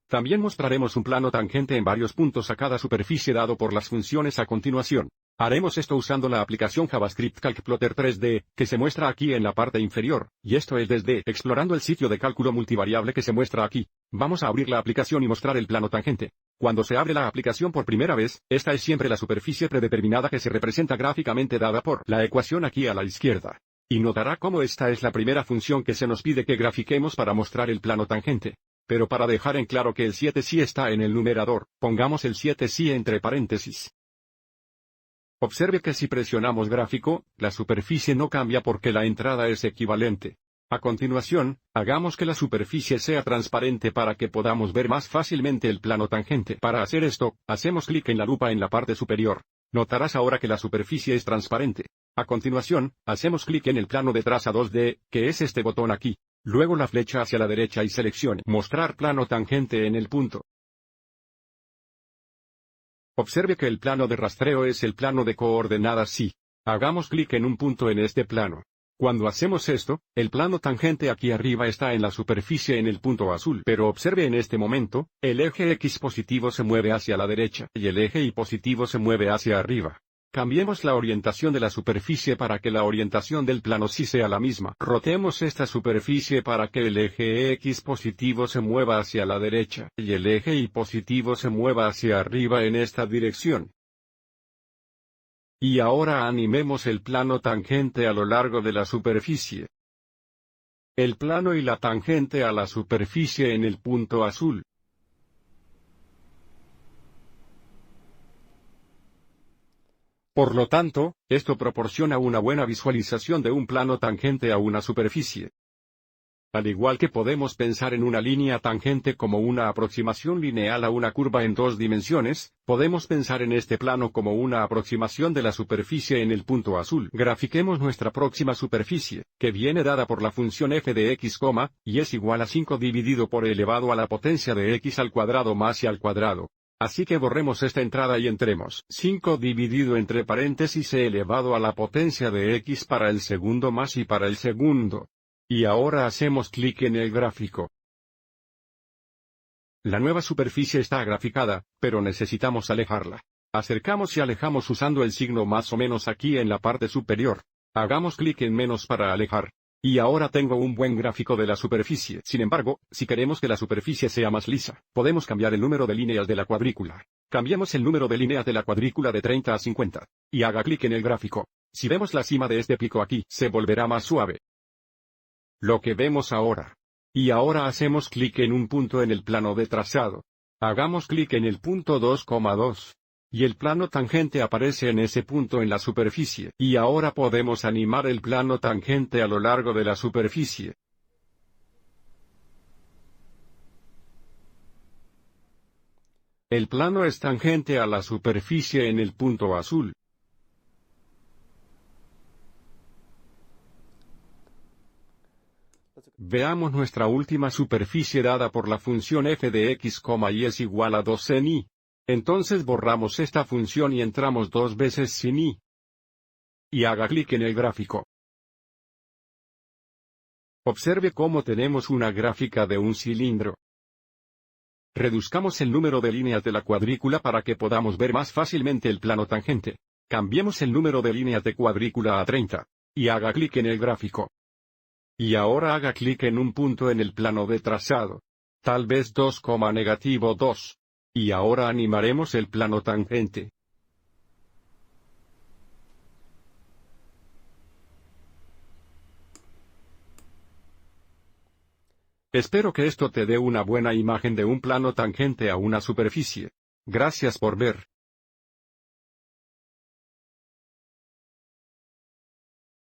También mostraremos un plano tangente en varios puntos a cada superficie dado por las funciones a continuación. Haremos esto usando la aplicación JavaScript CalcPlotter 3D, que se muestra aquí en la parte inferior, y esto es desde explorando el sitio de cálculo multivariable que se muestra aquí. Vamos a abrir la aplicación y mostrar el plano tangente. Cuando se abre la aplicación por primera vez, esta es siempre la superficie predeterminada que se representa gráficamente dada por la ecuación aquí a la izquierda. Y notará cómo esta es la primera función que se nos pide que grafiquemos para mostrar el plano tangente. Pero para dejar en claro que el 7 sí está en el numerador, pongamos el 7 sí entre paréntesis. Observe que si presionamos gráfico, la superficie no cambia porque la entrada es equivalente. A continuación, hagamos que la superficie sea transparente para que podamos ver más fácilmente el plano tangente. Para hacer esto, hacemos clic en la lupa en la parte superior. Notarás ahora que la superficie es transparente. A continuación, hacemos clic en el plano de traza 2D, que es este botón aquí. Luego la flecha hacia la derecha y seleccione Mostrar plano tangente en el punto. Observe que el plano de rastreo es el plano de coordenadas sí. Hagamos clic en un punto en este plano. Cuando hacemos esto, el plano tangente aquí arriba está en la superficie en el punto azul. Pero observe en este momento, el eje X positivo se mueve hacia la derecha y el eje Y positivo se mueve hacia arriba. Cambiemos la orientación de la superficie para que la orientación del plano sí sea la misma. Rotemos esta superficie para que el eje X positivo se mueva hacia la derecha y el eje Y positivo se mueva hacia arriba en esta dirección. Y ahora animemos el plano tangente a lo largo de la superficie. El plano y la tangente a la superficie en el punto azul. Por lo tanto, esto proporciona una buena visualización de un plano tangente a una superficie. Al igual que podemos pensar en una línea tangente como una aproximación lineal a una curva en 2 dimensiones, podemos pensar en este plano como una aproximación de la superficie en el punto azul. Grafiquemos nuestra próxima superficie, que viene dada por la función f de x, y es igual a 5 dividido por e elevado a la potencia de x al cuadrado más y al cuadrado. Así que borremos esta entrada y entremos 5 dividido entre paréntesis e elevado a la potencia de x para el segundo más y para el segundo. Y ahora hacemos clic en el gráfico. La nueva superficie está graficada, pero necesitamos alejarla. Acercamos y alejamos usando el signo más o menos aquí en la parte superior. Hagamos clic en menos para alejar. Y ahora tengo un buen gráfico de la superficie. Sin embargo, si queremos que la superficie sea más lisa, podemos cambiar el número de líneas de la cuadrícula. Cambiemos el número de líneas de la cuadrícula de 30 a 50. Y haga clic en el gráfico. Si vemos la cima de este pico aquí, se volverá más suave. Lo que vemos ahora. Y ahora hacemos clic en un punto en el plano de trazado. Hagamos clic en el punto 2,2. Y el plano tangente aparece en ese punto en la superficie. Y ahora podemos animar el plano tangente a lo largo de la superficie. El plano es tangente a la superficie en el punto azul. Veamos nuestra última superficie dada por la función f de x, y es igual a 2 sin y. Entonces borramos esta función y entramos 2 veces sin y. Y haga clic en el gráfico. Observe cómo tenemos una gráfica de un cilindro. Reduzcamos el número de líneas de la cuadrícula para que podamos ver más fácilmente el plano tangente. Cambiemos el número de líneas de cuadrícula a 30. Y haga clic en el gráfico. Y ahora haga clic en un punto en el plano de trazado. Tal vez 2,-2. Y ahora animaremos el plano tangente. Espero que esto te dé una buena imagen de un plano tangente a una superficie. Gracias por ver.